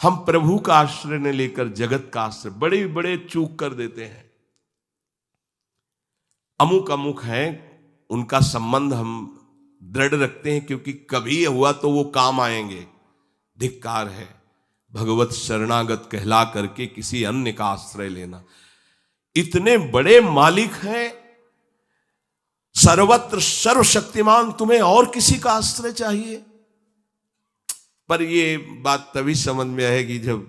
हम प्रभु का आश्रय न लेकर जगत का आश्रय बड़े बड़े चूक कर देते हैं। अमुक अमुक हैं, उनका संबंध हम दृढ़ रखते हैं क्योंकि कभी हुआ तो वो काम आएंगे। धिक्कार है भगवत शरणागत कहला करके किसी अन्य का आश्रय लेना। इतने बड़े मालिक हैं, सर्वत्र सर्वशक्तिमान, तुम्हें और किसी का आश्रय चाहिए? पर ये बात तभी समझ में आएगी जब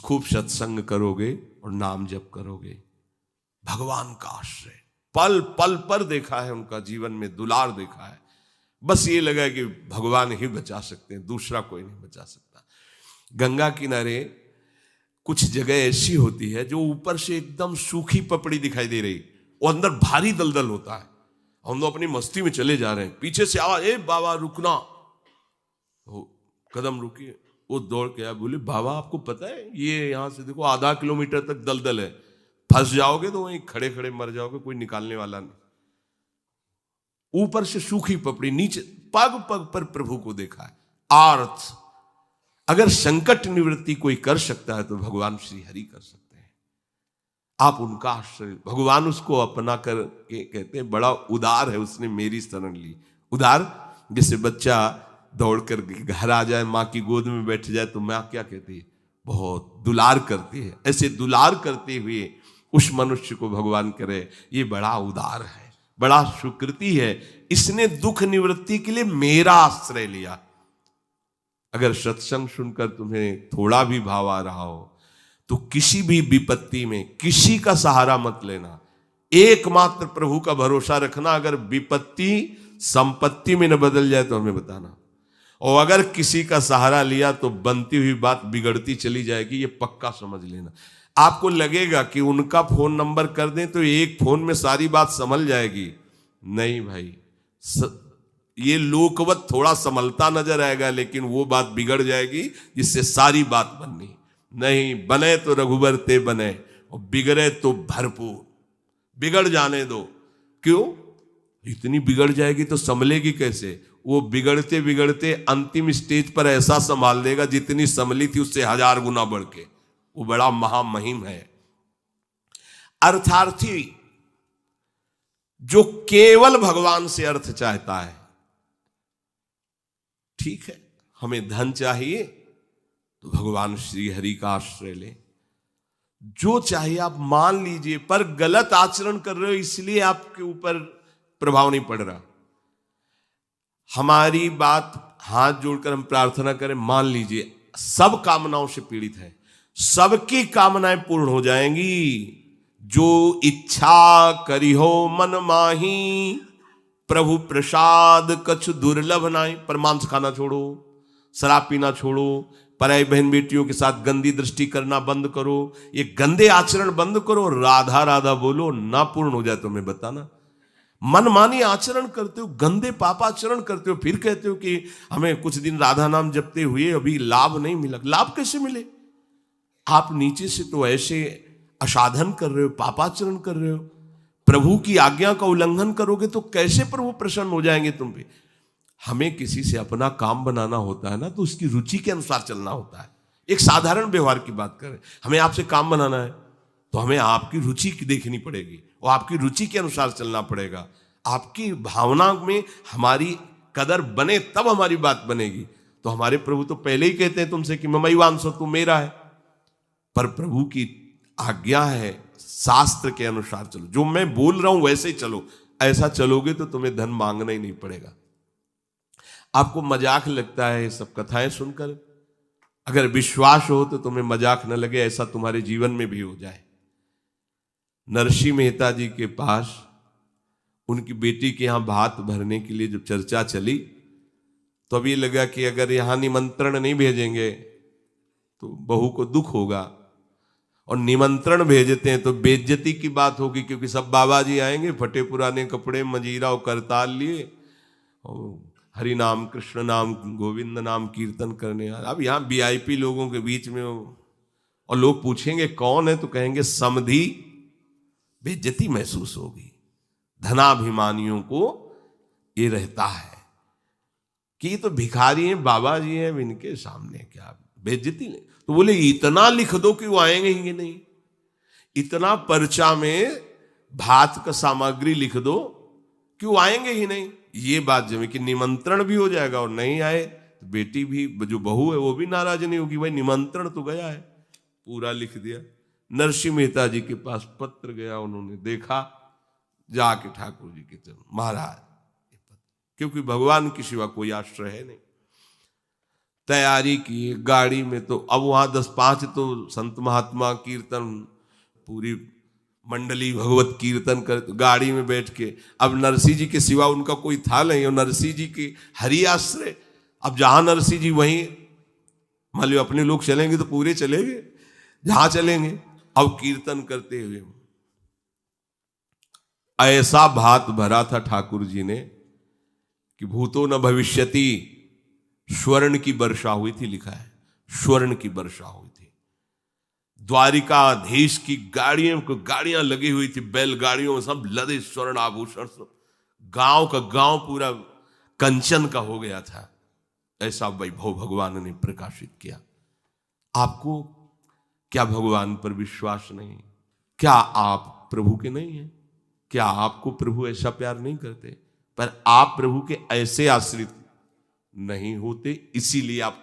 खूब सत्संग करोगे और नाम जप करोगे। भगवान का आश्रय पल पल पर देखा है, उनका जीवन में दुलार देखा है। बस ये लगा कि भगवान ही बचा सकते हैं, दूसरा कोई नहीं बचा सकता। गंगा किनारे कुछ जगह ऐसी होती है जो ऊपर से एकदम सूखी पपड़ी दिखाई दे रही, वो अंदर भारी दलदल होता है। हम लोग अपनी मस्ती में चले जा रहे हैं, पीछे से आवाज, ए बाबा रुकना। कदम रुकिए, वो दौड़ के आया, बोले बाबा आपको पता है ये यहां से देखो आधा किलोमीटर तक दलदल है, फंस जाओगे तो वहीं खड़े खड़े मर जाओगे, कोई निकालने वाला नहीं। ऊपर से सूखी पपड़ी, नीचे पग पग पर प्रभु को देखा है। आर्थ, अगर संकट निवृत्ति कोई कर सकता है तो भगवान श्री हरि कर सकते हैं। आप उनका आश्रय, भगवान उसको अपना कर के कहते हैं बड़ा उदार है, उसने मेरी शरण ली। उदार, जैसे बच्चा दौड़ कर घर आ जाए, माँ की गोद में बैठ जाए तो माँ क्या कहती है, बहुत दुलार करती है। ऐसे दुलार करते हुए उस मनुष्य को भगवान करे ये बड़ा उदार है, बड़ा सुकृति है, इसने दुख निवृत्ति के लिए मेरा आश्रय लिया। अगर सत्संग सुनकर तुम्हें थोड़ा भी भाव आ रहा हो तो किसी भी विपत्ति में किसी का सहारा मत लेना, एकमात्र प्रभु का भरोसा रखना। अगर विपत्ति संपत्ति में न बदल जाए तो हमें बताना, और अगर किसी का सहारा लिया तो बनती हुई बात बिगड़ती चली जाएगी, ये पक्का समझ लेना। आपको लगेगा कि उनका फोन नंबर कर दें तो एक फोन में सारी बात संभल जाएगी, नहीं भाई, ये लोकवत थोड़ा संभलता नजर आएगा, लेकिन वो बात बिगड़ जाएगी जिससे सारी बात बननी नहीं। बने तो रघुबर ते बने, और बिगड़े तो भरपूर, बिगड़ जाने दो। क्यों? इतनी बिगड़ जाएगी तो संभलेगी कैसे? वो बिगड़ते बिगड़ते अंतिम स्टेज पर ऐसा संभाल देगा जितनी संभली थी उससे 1000 गुना बढ़ के। वो बड़ा महामहिम है। अर्थार्थी जो केवल भगवान से अर्थ चाहता है, ठीक है, हमें धन चाहिए तो भगवान श्री हरि का आश्रय ले, जो चाहिए आप मान लीजिए, पर गलत आचरण कर रहे हो इसलिए आपके ऊपर प्रभाव नहीं पड़ रहा। हमारी बात हाथ जोड़कर हम प्रार्थना करें, मान लीजिए सब कामनाओं से पीड़ित है, सबकी कामनाएं पूर्ण हो जाएंगी। जो इच्छा करी हो मन माही, प्रभु प्रसाद कछु दुर्लभ नाई। पर मांस खाना छोड़ो, शराब पीना छोड़ो, पराई बहन बेटियों के साथ गंदी दृष्टि करना बंद करो, ये गंदे आचरण बंद करो, राधा राधा बोलो, ना पूर्ण हो जाए तो हमें बताना। मनमानी आचरण करते हो, गंदे पापाचरण करते हो, फिर कहते हो कि हमें कुछ दिन राधा नाम जपते हुए अभी लाभ नहीं मिला। लाभ कैसे मिले? आप नीचे से तो ऐसे असाधन कर रहे हो, पापाचरण कर रहे हो, प्रभु की आज्ञा का उल्लंघन करोगे तो कैसे प्रभु प्रसन्न हो जाएंगे तुम पे? हमें किसी से अपना काम बनाना होता है ना, तो उसकी रुचि के अनुसार चलना होता है। एक साधारण व्यवहार की बात करें, हमें आपसे काम बनाना है तो हमें आपकी रुचि देखनी पड़ेगी और आपकी रुचि के अनुसार चलना पड़ेगा। आपकी भावना में हमारी कदर बने तब हमारी बात बनेगी। तो हमारे प्रभु तो पहले ही कहते हैं तुमसे कि ममई वांसो, तू मेरा है। पर प्रभु की आज्ञा है शास्त्र के अनुसार चलो, जो मैं बोल रहा हूं वैसे ही चलो। ऐसा चलोगे तो तुम्हें धन मांगना ही नहीं पड़ेगा। आपको मजाक लगता है ये सब कथाएं सुनकर, अगर विश्वास हो तो तुम्हें मजाक न लगे, ऐसा तुम्हारे जीवन में भी हो जाए। नरसिंह मेहता जी के पास उनकी बेटी के यहां भात भरने के लिए जब चर्चा चली तो अब ये लगा कि अगर यहां निमंत्रण नहीं भेजेंगे तो बहू को दुख होगा, और निमंत्रण भेजते हैं तो बेइज्जती की बात होगी, क्योंकि सब बाबा जी आएंगे फटे पुराने कपड़े, मजीरा और करताल लिए, और हरि नाम कृष्ण नाम गोविंद नाम कीर्तन करने। अब यहाँ वीआईपी लोगों के बीच में और लोग पूछेंगे कौन है तो कहेंगे समधी, बेइज्जती महसूस होगी। धनाभिमानियों को ये रहता है कि ये तो भिखारी हैं, बाबा जी हैं, इनके सामने क्या बेइज्जती नहीं। तो बोले इतना लिख दो कि वो आएंगे ही नहीं, इतना पर्चा में भात का सामग्री लिख दो कि वो आएंगे ही नहीं। ये बात जब कि निमंत्रण भी हो जाएगा और नहीं आए तो बेटी भी, जो बहू है वो भी नाराज नहीं होगी, भाई निमंत्रण तो गया है, पूरा लिख दिया। नरसिंह मेहता जी के पास पत्र गया, उन्होंने देखा, जाके ठाकुर जी के चरण, महाराज, क्योंकि भगवान की सिवा कोई आश्रय है नहीं। तैयारी की गाड़ी में, तो अब वहां 10-5 तो संत महात्मा कीर्तन, पूरी मंडली भगवत कीर्तन कर, गाड़ी में बैठ के, अब नरसिंह जी के सिवा उनका कोई था नहीं, और नरसिंह जी के हरि आश्रय। अब जहां नरसिंह जी वहीं, मान लो अपने लोग चलेंगे तो पूरे चलेंगे, जहां चलेंगे। अब कीर्तन करते हुए ऐसा भात भरा था ठाकुर जी ने कि भूतो न भविष्यति, स्वर्ण की वर्षा हुई थी, लिखा है स्वर्ण की वर्षा हुई थी। द्वारिकाधीश की गाड़ियां लगी हुई थी, बैलगाड़ियों में सब लदे स्वर्ण आभूषण, सब गांव का गांव पूरा कंचन का हो गया था। ऐसा वैभव भगवान ने प्रकाशित किया। आपको क्या भगवान पर विश्वास नहीं? क्या आप प्रभु के नहीं हैं? क्या आपको प्रभु ऐसा प्यार नहीं करते? पर आप प्रभु के ऐसे आश्रित नहीं होते, इसीलिए आपको